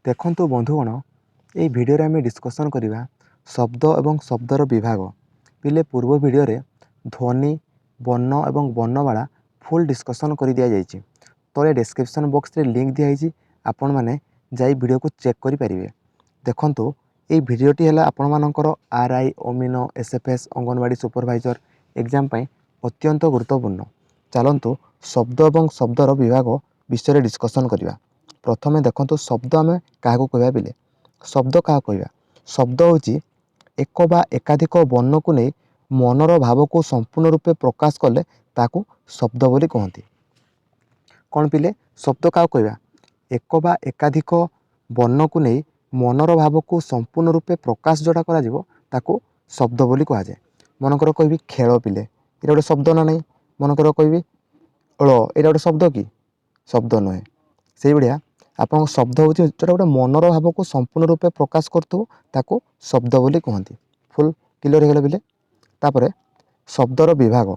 ଦେଖନ୍ତୁ ବନ୍ଧୁଗଣ, ଏହି ଭିଡ଼ିଓରେ ଆମେ ଡିସ୍କସନ୍ କରିବା ଶବ୍ଦ ଏବଂ ଶବ୍ଦର ବିଭାଗ। ପିଲେ ପୂର୍ବ ଭିଡ଼ିଓରେ ଧ୍ୱନି, ବର୍ଣ୍ଣ ଏବଂ ବର୍ଣ୍ଣମାଳା ଫୁଲ୍ ଡିସ୍କସନ୍ କରି ଦିଆଯାଇଛି। ତଳେ ଡେସ୍କ୍ରିପ୍ସନ୍ ବକ୍ସରେ ଲିଙ୍କ୍ ଦିଆଯାଇଛି, ଆପଣମାନେ ଯାଇ ଭିଡ଼ିଓକୁ ଚେକ୍ କରିପାରିବେ। ଦେଖନ୍ତୁ, ଏହି ଭିଡ଼ିଓଟି ହେଲା ଆପଣମାନଙ୍କର RI, ଅମିନ, SFS, ଅଙ୍ଗନବାଡ଼ି ସୁପରଭାଇଜର ଏକ୍ଜାମ୍ ପାଇଁ ଅତ୍ୟନ୍ତ ଗୁରୁତ୍ୱପୂର୍ଣ୍ଣ। ଚାଲନ୍ତୁ ଶବ୍ଦ ଏବଂ ଶବ୍ଦର ବିଭାଗ ବିଷୟରେ ଡିସ୍କସନ୍ କରିବା। ପ୍ରଥମେ ଦେଖନ୍ତୁ, ଶବ୍ଦ ଆମେ କାହାକୁ କହିବା ପିଲେ? ଶବ୍ଦ କାହାକୁ କହିବା? ଶବ୍ଦ ହେଉଛି ଏକ ବା ଏକାଧିକ ବର୍ଣ୍ଣକୁ ନେଇ ମନର ଭାବକୁ ସମ୍ପୂର୍ଣ୍ଣ ରୂପେ ପ୍ରକାଶ କଲେ ତାକୁ ଶବ୍ଦ ବୋଲି କହନ୍ତି। କ'ଣ ପିଲେ? ଶବ୍ଦ କାହାକୁ କହିବା? ଏକ ବା ଏକାଧିକ ବର୍ଣ୍ଣକୁ ନେଇ ମନର ଭାବକୁ ସମ୍ପୂର୍ଣ୍ଣ ରୂପେ ପ୍ରକାଶ ଯେଉଁଟା କରାଯିବ ତାକୁ ଶବ୍ଦ ବୋଲି କୁହାଯାଏ। ମନେକର କହିବି ଖେଳ ପିଲେ, ଏଇଟା ଗୋଟେ ଶବ୍ଦ ନା ନାହିଁ? ମନେକର କହିବି ଳ, ଏଇଟା ଗୋଟେ ଶବ୍ଦ କି? ଶବ୍ଦ ନୁହେଁ। ସେଇଭଳିଆ ଆପଣଙ୍କ ଶବ୍ଦ ହେଉଛି ଯେଉଁଟା ଗୋଟେ ମନର ଭାବକୁ ସମ୍ପୂର୍ଣ୍ଣ ରୂପେ ପ୍ରକାଶ କରୁଥିବ ତାକୁ ଶବ୍ଦ ବୋଲି କୁହନ୍ତି। ଫୁଲ୍ କ୍ଲିୟର୍ ହେଇଗଲା ପିଲେ? ତାପରେ ଶବ୍ଦର ବିଭାଗ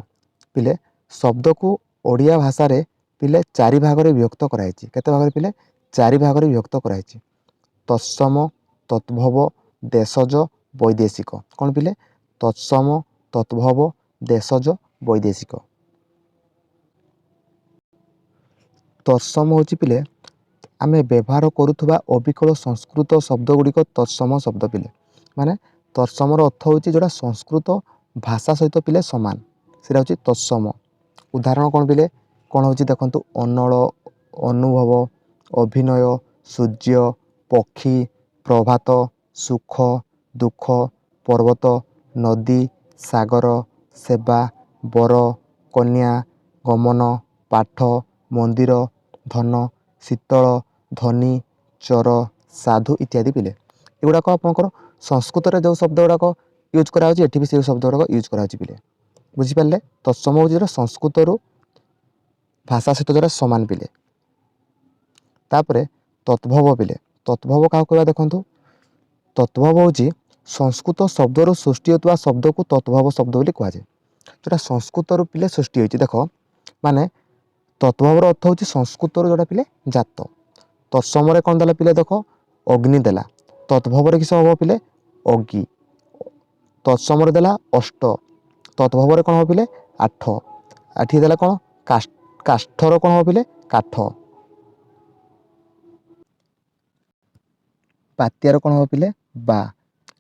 ପିଲେ, ଶବ୍ଦକୁ ଓଡ଼ିଆ ଭାଷାରେ ପିଲେ 4 ଭାଗରେ ବିଭକ୍ତ କରାଯାଇଛି। କେତେ ଭାଗରେ ପିଲେ? 4 ଭାଗରେ ବିଭକ୍ତ କରାଯାଇଛି। ତତ୍ସମ, ତଦ୍ଭବ, ଦେଶଜ, ବୈଦେଶିକ। କ'ଣ ପିଲେ? ତତ୍ସମ, ତଦ୍ଭବ, ଦେଶଜ, ବୈଦେଶିକ। ତତ୍ସମ ହେଉଛି ପିଲେ ଆମେ ବ୍ୟବହାର କରୁଥିବା ଅବିକଳ ସଂସ୍କୃତ ଶବ୍ଦ ଗୁଡ଼ିକ ତତ୍ସମ ଶବ୍ଦ ପିଲେ। ମାନେ ତତ୍ସମର ଅର୍ଥ ହେଉଛି ଯେଉଁଟା ସଂସ୍କୃତ ଭାଷା ସହିତ ପିଲେ ସମାନ, ସେଇଟା ହେଉଛି ତତ୍ସମ। ଉଦାହରଣ କ'ଣ ପିଲେ? କ'ଣ ହେଉଛି ଦେଖନ୍ତୁ, ଅନଳ, ଅନୁଭବ, ଅଭିନୟ, ସୂର୍ଯ୍ୟ, ପକ୍ଷୀ, ପ୍ରଭାତ, ସୁଖ, ଦୁଃଖ, ପର୍ବତ, ନଦୀ, ସାଗର, ସେବା, ବର, କନ୍ୟା, ଗମନ, ପାଠ, ମନ୍ଦିର, ଧନ, ଶୀତଳ, ଧନୀ, ଚର, ସାଧୁ ଇତ୍ୟାଦି ପିଲେ। ଏଗୁଡ଼ାକ ଆପଣଙ୍କର ସଂସ୍କୃତରେ ଯେଉଁ ଶବ୍ଦ ଗୁଡ଼ାକ ୟୁଜ୍ କରାହେଉଛି ଏଠି ବି ସେଇ ଶବ୍ଦ ଗୁଡ଼ାକ ୟୁଜ୍ କରାହେଉଛି ପିଲେ। ବୁଝିପାରିଲେ? ତତ୍ସମ ହେଉଛି ଯେଉଁଟା ସଂସ୍କୃତରୁ ଭାଷା ସହିତ ଯେଉଁଟା ସମାନ ପିଲେ। ତାପରେ ତଦ୍ଭବ ପିଲେ। ତଦ୍ଭବ କାହାକୁ କହିବା ଦେଖନ୍ତୁ? ତଦ୍ଭବ ହେଉଛି ସଂସ୍କୃତ ଶବ୍ଦରୁ ସୃଷ୍ଟି ହେଉଥିବା ଶବ୍ଦକୁ ତଦ୍ଭବ ଶବ୍ଦ ବୋଲି କୁହାଯାଏ। ଯେଉଁଟା ସଂସ୍କୃତରୁ ପିଲେ ସୃଷ୍ଟି ହେଉଛି। ଦେଖ, ମାନେ ତଦ୍ଭବର ଅର୍ଥ ହେଉଛି ସଂସ୍କୃତରୁ ଯେଉଁଟା ପିଲେ ଜାତ। ତତ୍ସମରେ କ'ଣ ଦେଲା ପିଲେ? ଦେଖ, ଅଗ୍ନି ଦେଲା। ତଦ୍ଭବରେ କିସ ହେବ ପିଲେ? ଅଗି। ତତ୍ସମରେ ଦେଲା ଅଷ୍ଟ। ତଦ୍ଭବରେ କ'ଣ ହେବ ପିଲେ? ଆଠ। ଏଠି ଦେଲା କ'ଣ? କାଷ୍ଠର କ'ଣ ହେବ ପିଲେ? କାଠ। ପାତିଆର କ'ଣ ହେବ ପିଲେ? ବା।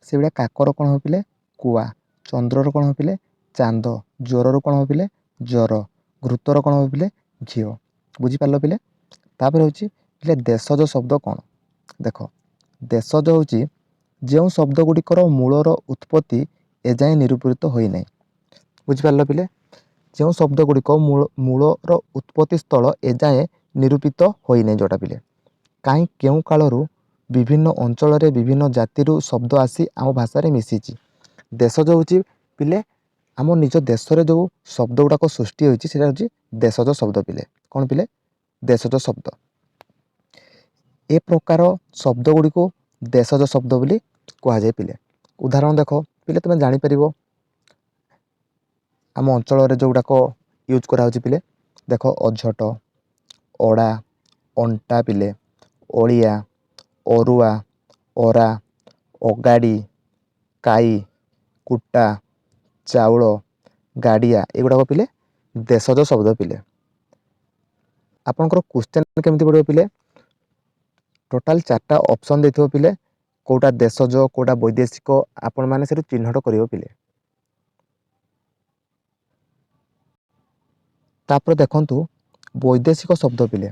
ସେଇଭଳିଆ କାକର କ'ଣ ହେବ ପିଲେ? କୁଆ। ଚନ୍ଦ୍ରର କ'ଣ ହେବ ପିଲେ? ଚାନ୍ଦ। ଜ୍ୱରର କ'ଣ ହେବ ପିଲେ? ଜ୍ୱର। ଘୃତର କ'ଣ ହେବ ପିଲେ? ଘିଅ। ବୁଝିପାରିଲ ପିଲେ? ତାପରେ ହେଉଛି ପିଲେ ଦେଶଜ ଶବ୍ଦ କ'ଣ? ଦେଖ, ଦେଶଜ ହେଉଛି ଯେଉଁ ଶବ୍ଦ ଗୁଡ଼ିକର ମୂଳର ଉତ୍ପତ୍ତି ଏଯାଏଁ ନିରୂପିତ ହୋଇନାହିଁ। ବୁଝିପାରିଲ ପିଲେ? ଯେଉଁ ଶବ୍ଦ ଗୁଡ଼ିକ ମୂଳର ଉତ୍ପତ୍ତି ସ୍ଥଳ ଏଯାଏଁ ନିରୂପିତ ହୋଇନାହିଁ ଯେଉଁଟା ପିଲେ। କାହିଁ କେଉଁ କାଳରୁ ବିଭିନ୍ନ ଅଞ୍ଚଳରେ ବିଭିନ୍ନ ଜାତିରୁ ଶବ୍ଦ ଆସି ଆମ ଭାଷାରେ ମିଶିଛି। ଦେଶଜ ହେଉଛି ପିଲେ ଆମ ନିଜ ଦେଶରେ ଯେଉଁ ଶବ୍ଦ ଗୁଡ଼ାକ ସୃଷ୍ଟି ହୋଇଛି ସେଇଟା ହେଉଛି ଦେଶଜ ଶବ୍ଦ ପିଲେ। କ'ଣ ପିଲେ? ଦେଶଜ ଶବ୍ଦ। ଏ ପ୍ରକାର ଶବ୍ଦ ଗୁଡ଼ିକୁ ଦେଶଜ ଶବ୍ଦ ବୋଲି କୁହାଯାଏ ପିଲେ। ଉଦାହରଣ ଦେଖ ପିଲେ, ତୁମେ ଜାଣିପାରିବ ଆମ ଅଞ୍ଚଳରେ ଯେଉଁଗୁଡ଼ାକ ୟୁଜ୍ କରାହେଉଛି ପିଲେ। ଦେଖ, ଅଝଟ, ଅଡ଼ା, ଅଣ୍ଟା ପିଲେ, ଅଳିଆ, ଅରୁଆ, ଅରା, ଅଗାଡ଼ି, କାଇ, କୁଟା, ଚାଉଳ, ଗାଡ଼ିଆ, ଏଗୁଡ଼ାକ ପିଲେ ଦେଶଜ ଶବ୍ଦ ପିଲେ। ଆପଣଙ୍କର କ୍ୱେଶ୍ଚନ୍ କେମିତି ପଡ଼ିବ ପିଲେ? ଟୋଟାଲ୍ 4ଟା ଅପସନ୍ ଦେଇଥିବ ପିଲେ, କେଉଁଟା ଦେଶଜ, କେଉଁଟା ବୈଦେଶିକ, ଆପଣମାନେ ସେଠୁ ଚିହ୍ନଟ କରିବ ପିଲେ। ତାପରେ ଦେଖନ୍ତୁ ବୈଦେଶିକ ଶବ୍ଦ ପିଲେ।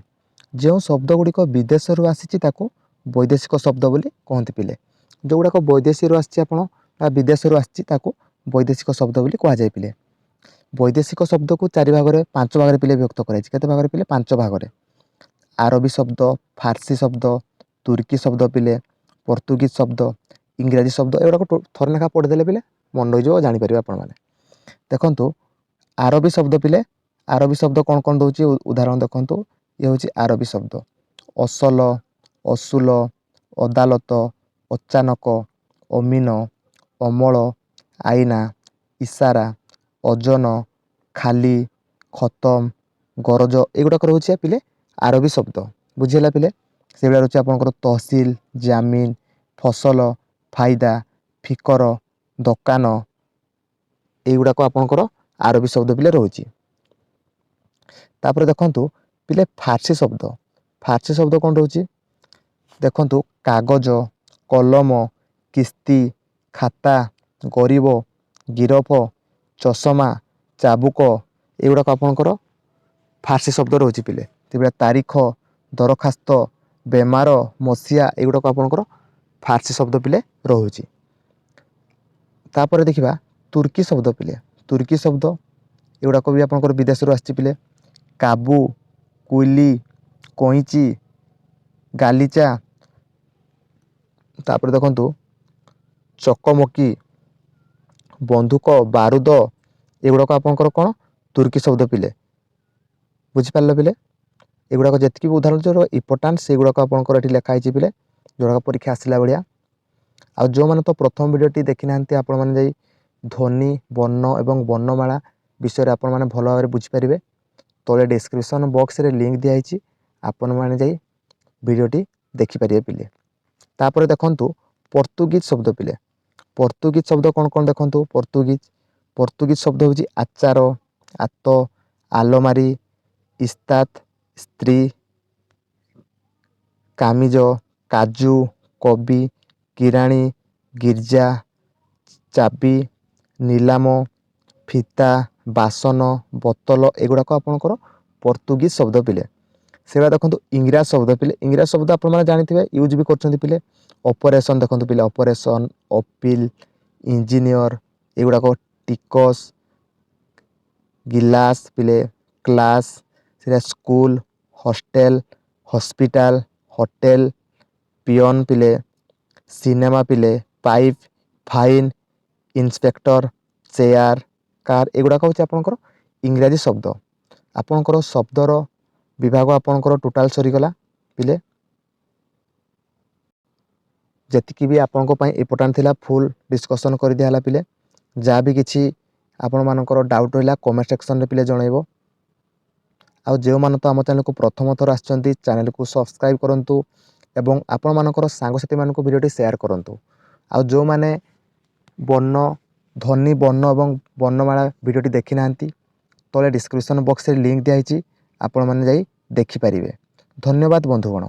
ଯେଉଁ ଶବ୍ଦ ଗୁଡ଼ିକ ବିଦେଶରୁ ଆସିଛି ତାକୁ ବୈଦେଶିକ ଶବ୍ଦ ବୋଲି କହନ୍ତି ପିଲେ। ଯେଉଁଗୁଡ଼ାକ ବୈଦେଶୀରୁ ଆସିଛି ଆପଣ ବା ବିଦେଶରୁ ଆସିଛି ତାକୁ ବୈଦେଶିକ ଶବ୍ଦ ବୋଲି କୁହାଯାଏ ପିଲେ। ବୈଦେଶିକ ଶବ୍ଦକୁ 4 ଭାଗରେ 5 ଭାଗରେ ପିଲେ ବିଭକ୍ତ କରାଯାଇଛି। କେତେ ଭାଗରେ ପିଲେ? 5 ଭାଗରେ। ଆରବୀ ଶବ୍ଦ, ଫାର୍ସି ଶବ୍ଦ, ତୁର୍କୀ ଶବ୍ଦ ପିଲେ, ପର୍ତ୍ତୁଗୀଜ ଶବ୍ଦ, ଇଂରାଜୀ ଶବ୍ଦ, ଏଗୁଡ଼ାକ ଥରେ ଲେଖା ପଢ଼ିଦେଲେ ପିଲେ ମନେ ରହିଯିବ, ଜାଣିପାରିବେ ଆପଣମାନେ। ଦେଖନ୍ତୁ ଆରବୀ ଶବ୍ଦ ପିଲେ, ଆରବୀ ଶବ୍ଦ କ'ଣ କ'ଣ ଦେଉଛି ଉଦାହରଣ ଦେଖନ୍ତୁ। ଇଏ ହେଉଛି ଆରବୀ ଶବ୍ଦ। ଅସଲ, ଅସୁଲ, ଅଦାଲତ, ଅଚାନକ, ଅମିନ, ଅମଳ, ଆଇନା, ଇସାରା, ଅଜନ, ଖାଲି, ଖତମ, ଗରଜ, ଏଗୁଡ଼ାକ ରହୁଛି ପିଲେ ଆରବୀ ଶବ୍ଦ। ବୁଝିହେଲା ପିଲେ? ସେଗୁଡ଼ା ରହୁଛି ଆପଣଙ୍କର ତହସିଲ, ଜାମିନ, ଫସଲ, ଫାଇଦା, ଫିକର, ଦୋକାନ, এইଗୁଡ଼ାକ ଆପଣଙ୍କର ଆରବୀ ଶବ୍ଦ ପିଲେ ରହୁଛି। ତାପରେ ଦେଖନ୍ତୁ ପିଲେ ଫାର୍ସି ଶବ୍ଦ। ଫାର୍ସି ଶବ୍ଦ କ'ଣ ରହୁଛି ଦେଖନ୍ତୁ କାଗଜ, କଲମ, କିସ୍ତି, ଖାତା, ଗରିବ, ଗିରଫ, ଚଷମା, ଚାବୁକ, ଏଗୁଡ଼ାକ ଆପଣଙ୍କର ଫାର୍ସି ଶବ୍ଦ ରହୁଛି ପିଲେ। ତେବେ ତାରିଖ, ଦରଖାସ୍ତ, ବେମାର, ମସିହା, ଏଗୁଡ଼ାକ ଆପଣଙ୍କର ଫାର୍ସି ଶବ୍ଦ ପିଲେ ରହୁଛି। ତାପରେ ଦେଖିବା ତୁର୍କୀ ଶବ୍ଦ ପିଲେ। ତୁର୍କୀ ଶବ୍ଦ ଏଗୁଡ଼ାକ ବି ଆପଣଙ୍କର ବିଦେଶରୁ ଆସିଛି ପିଲେ। କାବୁ, କୁଇଲି, କଇଁଚି, ଗାଲିଚା, ତାପରେ ଦେଖନ୍ତୁ ଚକମକି, ବନ୍ଧୁକ, ବାରୁଦ, ଏଗୁଡ଼ାକ ଆପଣଙ୍କର କ'ଣ ତୁର୍କୀ ଶବ୍ଦ ପିଲେ। ବୁଝିପାରିଲେ ପିଲେ? ଏଗୁଡ଼ାକ ଯେତିକି ବି ଉଦାହରଣ ଯୋଉ ଇମ୍ପୋର୍ଟାଣ୍ଟ ସେଗୁଡ଼ାକ ଆପଣଙ୍କର ଏଠି ଲେଖା ହେଇଛି ପିଲେ, ଯୋଉଗୁଡ଼ାକ ପରୀକ୍ଷା ଆସିଲା ଭଳିଆ। ଆଉ ଯେଉଁମାନେ ତ ପ୍ରଥମ ଭିଡ଼ିଓଟି ଦେଖିନାହାନ୍ତି ଆପଣମାନେ ଯାଇ ଧ୍ୱନି, ବର୍ଣ୍ଣ ଏବଂ ବର୍ଣ୍ଣମାଳା ବିଷୟରେ ଆପଣମାନେ ଭଲ ଭାବରେ ବୁଝିପାରିବେ। ତଳେ ଡେସ୍କ୍ରିପସନ୍ ବକ୍ସରେ ଲିଙ୍କ୍ ଦିଆହେଇଛି, ଆପଣମାନେ ଯାଇ ଭିଡ଼ିଓଟି ଦେଖିପାରିବେ ପିଲେ। ତାପରେ ଦେଖନ୍ତୁ ପର୍ତ୍ତୁଗୀଜ ଶବ୍ଦ ପିଲେ। ପର୍ତ୍ତୁଗୀଜ ଶବ୍ଦ କ'ଣ କ'ଣ ଦେଖନ୍ତୁ। ପର୍ତ୍ତୁଗୀଜ ଶବ୍ଦ ହେଉଛି ଆଚାର, ଆତ, ଆଲମାରି, ଇସ୍ତାତ, ସ୍ତ୍ରୀ, କାମିଜ, କାଜୁ, କବି, କିରାଣୀ, ଗିର୍ଜା, ଚାବି, ନିଲାମ, ଫିତା, ବାସନ, ବୋତଲ, ଏଗୁଡ଼ାକ ଆପଣଙ୍କର ପର୍ତ୍ତୁଗୀଜ ଶବ୍ଦ ପିଲେ। ସେଗୁଡ଼ା ଦେଖନ୍ତୁ ଇଂରାଜ ଶବ୍ଦ ପିଲେ। ଇଂରାଜ ଶବ୍ଦ ଆପଣମାନେ ଜାଣିଥିବେ, ୟୁଜ୍ ବି କରୁଛନ୍ତି ପିଲେ। ଅପରେସନ୍ ଦେଖନ୍ତୁ ପିଲେ, ଅପରେସନ୍, ଅପିଲ୍, ଇଞ୍ଜିନିୟର, ଏଗୁଡ଼ାକ ଟିକସ, ଗିଲାସ ପିଲେ, କ୍ଲାସ୍, ସେଟା school, hostel, hospital, hotel, peon ପିଲେ, ସିନେମା ପିଲେ, pipe, fine, inspector, chair, car, ଏଗୁଡ଼ାକ ହେଉଛି ଆପଣଙ୍କର ଇଂରାଜୀ ଶବ୍ଦ। ଆପଣଙ୍କର ଶବ୍ଦର ବିଭାଗ ଆପଣଙ୍କର ଟୋଟାଲ ସରିଗଲା ପିଲେ। ଯେତିକି ବି ଆପଣଙ୍କ ପାଇଁ ଇମ୍ପୋର୍ଟାଣ୍ଟ ଥିଲା ଫୁଲ୍ ଡିସ୍କସନ୍ କରିଦିଆହେଲା ପିଲେ। ଯାହା ବି କିଛି ଆପଣମାନଙ୍କର ଡାଉଟ୍ ରହିଲା କମେଣ୍ଟ ସେକ୍ସନରେ ପିଲେ ଜଣାଇବ। ଆଉ ଯେଉଁମାନେ ତ ଆମ ଚ୍ୟାନେଲକୁ ପ୍ରଥମ ଥର ଆସିଛନ୍ତି ଚ୍ୟାନେଲକୁ ସବସ୍କ୍ରାଇବ୍ କରନ୍ତୁ ଏବଂ ଆପଣମାନଙ୍କର ସାଙ୍ଗସାଥିମାନଙ୍କୁ ଭିଡ଼ିଓଟି ସେୟାର କରନ୍ତୁ। ଆଉ ଯେଉଁମାନେ ଧ୍ୱନି, ବର୍ଣ୍ଣ ଏବଂ ବର୍ଣ୍ଣମାଳା ଭିଡ଼ିଓଟି ଦେଖିନାହାନ୍ତି ତଳେ ଡିସ୍କ୍ରିପସନ୍ ବକ୍ସରେ ଲିଙ୍କ୍ ଦିଆହେଇଛି, ଆପଣମାନେ ଯାଇ ଦେଖିପାରିବେ। ଧନ୍ୟବାଦ ବନ୍ଧୁଗଣ।